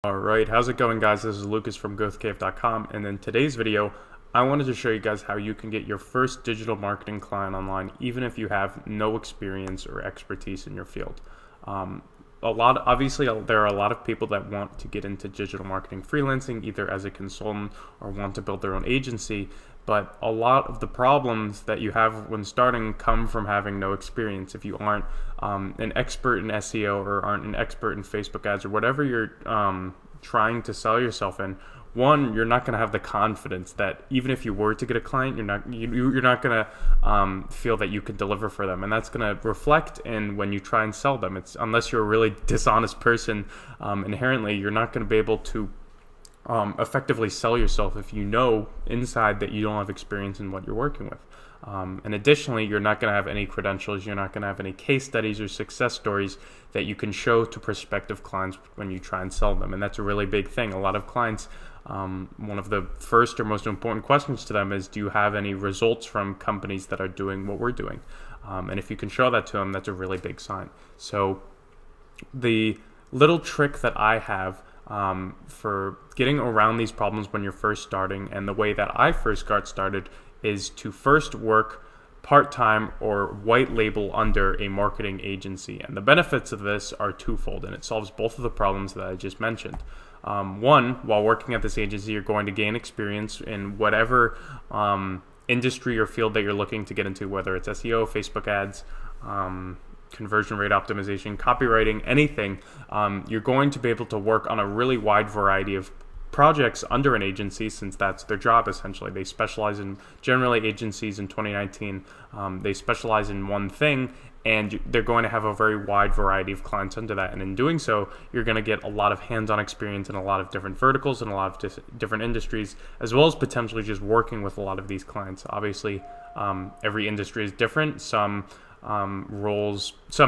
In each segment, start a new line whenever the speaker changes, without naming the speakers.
Alright, how's it going, guys? This is Lucas from growthcave.com, and in today's video I wanted to show you guys how you can get your first digital marketing client online even if you have no experience or expertise in your field. Obviously there are a lot of people that want to get into digital marketing freelancing either as a consultant or want to build their own agency, but a lot of the problems that you have when starting come from having no experience. If you aren't an expert in SEO or aren't an expert in Facebook ads or whatever you're trying to sell yourself in, one, you're not going to have the confidence that even if you were to get a client, you're not going to feel that you could deliver for them, and that's going to reflect in when you try and sell them. It's unless you're a really dishonest person, inherently you're not going to be able to effectively sell yourself if you know inside that you don't have experience in what you're working with. And additionally, you're not going to have any credentials, you're not going to have any case studies or success stories that you can show to prospective clients when you try and sell them. And that's a really big thing. A lot of clients, one of the first or most important questions to them is, do you have any results from companies that are doing what we're doing? And if you can show that to them, that's a really big sign. So the little trick that I have for getting around these problems when you're first starting, and the way that I first got started, is to first work part-time or white label under a marketing agency. And the benefits of this are twofold, and it solves both of the problems that I just mentioned. One, while working at this agency, you're going to gain experience in whatever industry or field that you're looking to get into, whether it's SEO, Facebook ads, conversion rate optimization, copywriting, anything. You're going to be able to work on a really wide variety of projects under an agency, since that's their job essentially. They specialize in, generally agencies in 2019, they specialize in one thing, and they're going to have a very wide variety of clients under that. And in doing so, you're going to get a lot of hands-on experience in a lot of different verticals and a lot of different industries, as well as potentially just working with a lot of these clients. Obviously, every industry is different. Some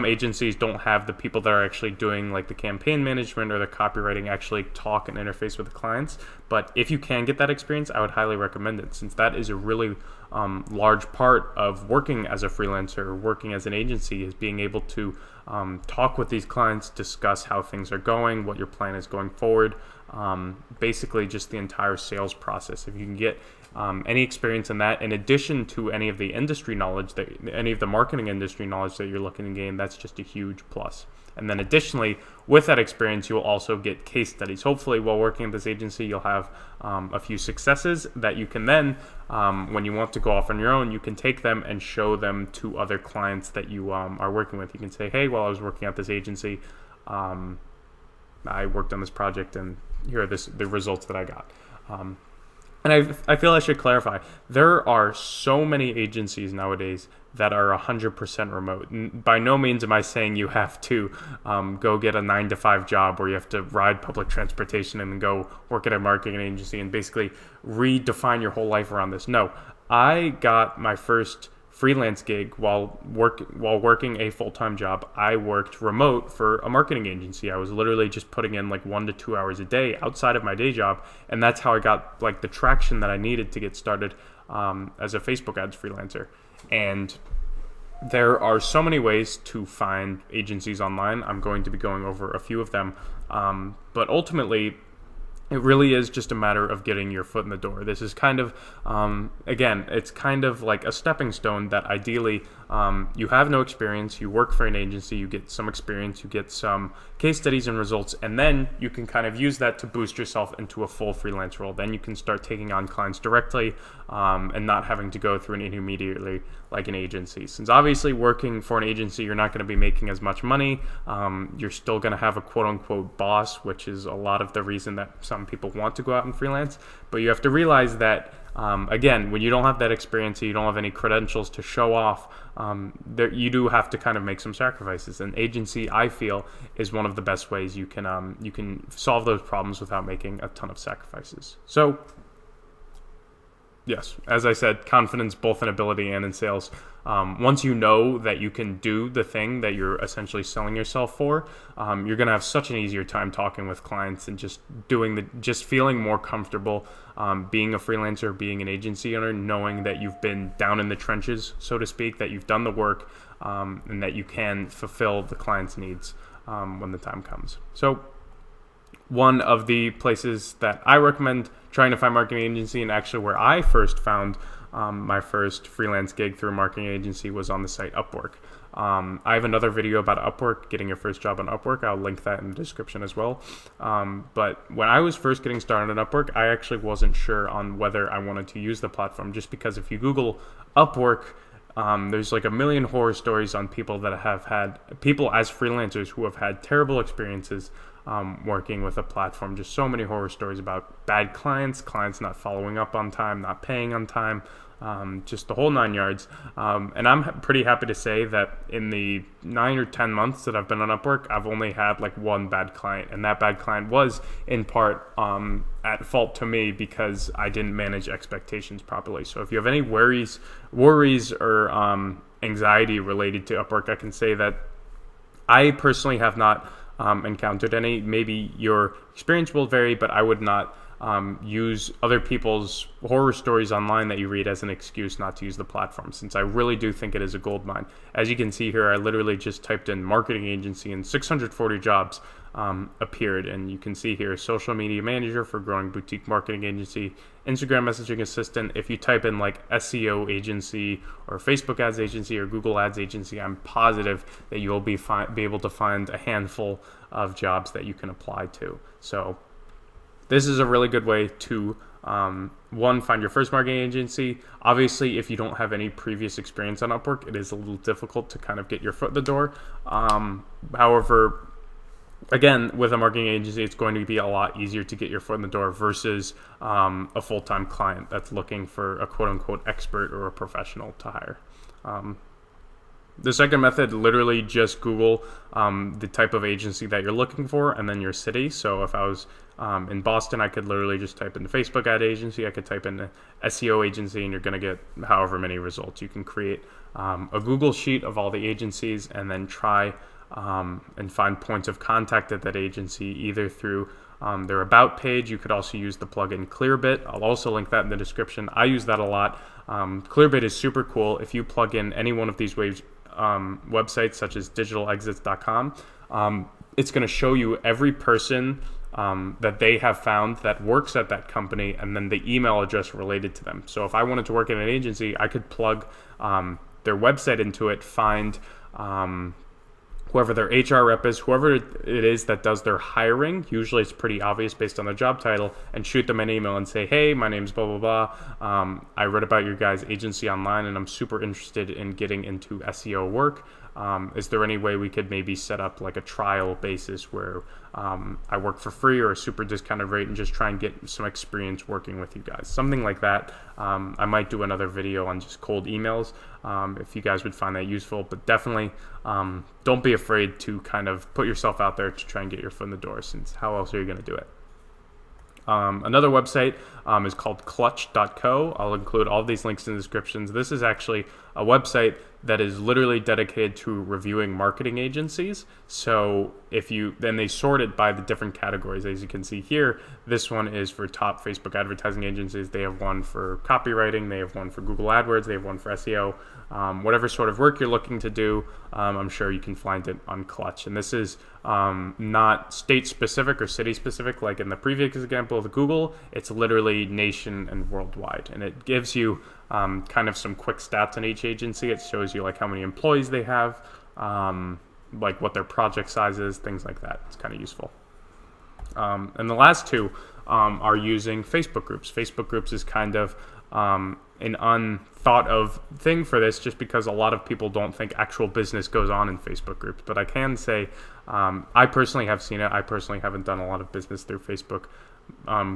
agencies don't have the people that are actually doing like the campaign management or the copywriting actually talk and interface with the clients. But if you can get that experience, I would highly recommend it, since that is a really large part of working as a freelancer or working as an agency, is being able to talk with these clients, discuss how things are going, what your plan is going forward, basically just the entire sales process. If you can get any experience in that, in addition to any of the industry knowledge, any of the marketing industry knowledge that you're looking to gain, that's just a huge plus. And then additionally, with that experience, you'll also get case studies. Hopefully, while working at this agency, you'll have a few successes that you can then, when you want to go off on your own, you can take them and show them to other clients that you are working with. You can say, hey, while I was working at this agency, I worked on this project, and here are the results that I got. And I feel I should clarify, there are so many agencies nowadays that are 100% remote. And by no means am I saying you have to go get a 9-to-5 job where you have to ride public transportation and then go work at a marketing agency and basically redefine your whole life around this. No, I got my first freelance gig while working a full-time job. I worked remote for a marketing agency. I was literally just putting in like 1 to 2 hours a day outside of my day job, and that's how I got like the traction that I needed to get started as a Facebook ads freelancer. And there are so many ways to find agencies online. I'm going to be going over a few of them, but ultimately it really is just a matter of getting your foot in the door. This is kind of, again, it's kind of like a stepping stone that ideally you have no experience, you work for an agency, you get some experience, you get some case studies and results, and then you can kind of use that to boost yourself into a full freelance role. Then you can start taking on clients directly and not having to go through an intermediary like an agency. Since obviously working for an agency, you're not going to be making as much money. You're still going to have a quote-unquote boss, which is a lot of the reason that some people want to go out and freelance. But you have to realize that again, when you don't have that experience, you don't have any credentials to show off, you do have to kind of make some sacrifices. And agency, I feel, is one of the best ways you can solve those problems without making a ton of sacrifices. So yes, as I said, confidence both in ability and in sales. Once you know that you can do the thing that you're essentially selling yourself for, you're going to have such an easier time talking with clients and just feeling more comfortable being a freelancer, being an agency owner, knowing that you've been down in the trenches, so to speak, that you've done the work, and that you can fulfill the client's needs when the time comes. So one of the places that I recommend trying to find marketing agency, and actually where I first found my first freelance gig through a marketing agency, was on the site Upwork. I have another video about Upwork, getting your first job on Upwork. I'll link that in the description as well. But when I was first getting started on Upwork, I actually wasn't sure on whether I wanted to use the platform, just because if you Google Upwork, there's like a million horror stories on people that have had, people as freelancers who have had terrible experiences working with a platform. Just so many horror stories about bad clients not following up on time, not paying on time, just the whole 9 yards. And I'm pretty happy to say that in the 9 or 10 months that I've been on Upwork, I've only had like one bad client, and that bad client was in part at fault to me because I didn't manage expectations properly. So if you have any worries or anxiety related to Upwork, I can say that I personally have not encountered any. Maybe your experience will vary, but I would not use other people's horror stories online that you read as an excuse not to use the platform, since I really do think it is a gold mine. As you can see here, I literally just typed in marketing agency and 640 jobs appeared, and you can see here social media manager for growing boutique marketing agency, Instagram messaging assistant. If you type in like SEO agency or Facebook ads agency or Google ads agency, I'm positive that you will be able to find a handful of jobs that you can apply to. So this is a really good way to one, find your first marketing agency. Obviously, if you don't have any previous experience on Upwork, it is a little difficult to kind of get your foot in the door. However, again, with a marketing agency, it's going to be a lot easier to get your foot in the door versus a full-time client that's looking for a quote-unquote expert or a professional to hire. The second method, literally just Google the type of agency that you're looking for and then your city. So if I was in Boston, I could literally just type in the Facebook ad agency. I could type in the SEO agency, and you're going to get however many results. You can create a Google sheet of all the agencies and then try and find points of contact at that agency, either through their about page. You could also use the plugin Clearbit. I'll also link that in the description. I use that a lot. Clearbit is super cool. If you plug in any one of these websites, such as digitalexits.com, it's going to show you every person that they have found that works at that company, and then the email address related to them. So if I wanted to work at an agency, I could plug their website into it, find whoever their HR rep is, whoever it is that does their hiring. Usually it's pretty obvious based on the job title, and shoot them an email and say, hey, my name's blah, blah, blah. I read about your guys' agency online, and I'm super interested in getting into SEO work. Is there any way we could maybe set up like a trial basis where I work for free or a super discounted rate and just try and get some experience working with you guys? Something like that. I might do another video on just cold emails if you guys would find that useful, but definitely don't be afraid to kind of put yourself out there to try and get your foot in the door, since how else are you going to do it? Another website is called clutch.co. I'll include all of these links in the descriptions. This is actually a website that is literally dedicated to reviewing marketing agencies. So then they sort it by the different categories. As you can see here, this one is for top Facebook advertising agencies. They have one for copywriting. They have one for Google AdWords. They have one for SEO. Whatever sort of work you're looking to do, I'm sure you can find it on Clutch. And this is not state specific or city specific like in the previous example of Google. It's literally nation and worldwide, and it gives you kind of some quick stats on each agency. It shows you like how many employees they have, like what their project size is, things like that. It's kind of useful. And the last two are using Facebook groups. Facebook groups is kind of an unthought of thing for this, just because a lot of people don't think actual business goes on in Facebook groups. But I can say I personally have seen it. I personally haven't done a lot of business through Facebook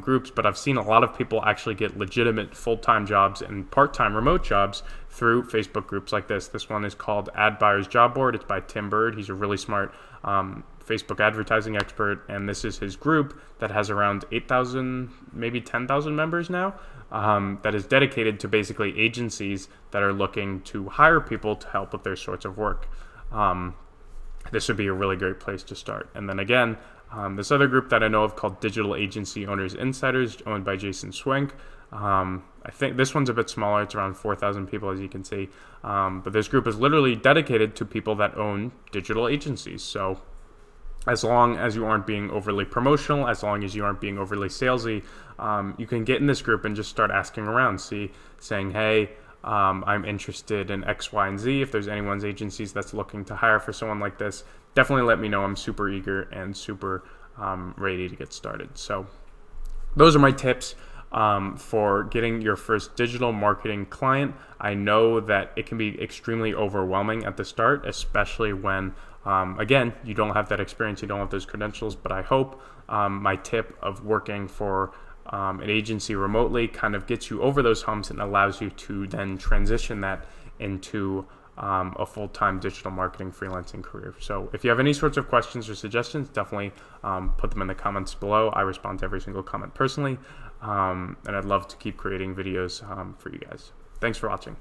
groups, but I've seen a lot of people actually get legitimate full-time jobs and part-time remote jobs through Facebook groups like this. This one is called Ad Buyers Job Board. It's by Tim Bird. He's a really smart Facebook advertising expert, and this is his group that has around 8,000, maybe 10,000 members now, that is dedicated to basically agencies that are looking to hire people to help with their sorts of work. This would be a really great place to start. And then again, this other group that I know of called Digital Agency Owners Insiders, owned by Jason Swank. I think this one's a bit smaller. It's around 4,000 people, as you can see. But this group is literally dedicated to people that own digital agencies. So as long as you aren't being overly promotional, as long as you aren't being overly salesy, you can get in this group and just start asking around, saying, hey, I'm interested in X, Y, and Z. If there's anyone's agencies that's looking to hire for someone like this, definitely let me know. I'm super eager and super ready to get started. So those are my tips for getting your first digital marketing client. I know that it can be extremely overwhelming at the start, especially when, again, you don't have that experience, you don't have those credentials, but I hope my tip of working for an agency remotely kind of gets you over those humps and allows you to then transition that into a full-time digital marketing freelancing career. So if you have any sorts of questions or suggestions, definitely put them in the comments below. I respond to every single comment personally, and I'd love to keep creating videos for you guys. Thanks for watching.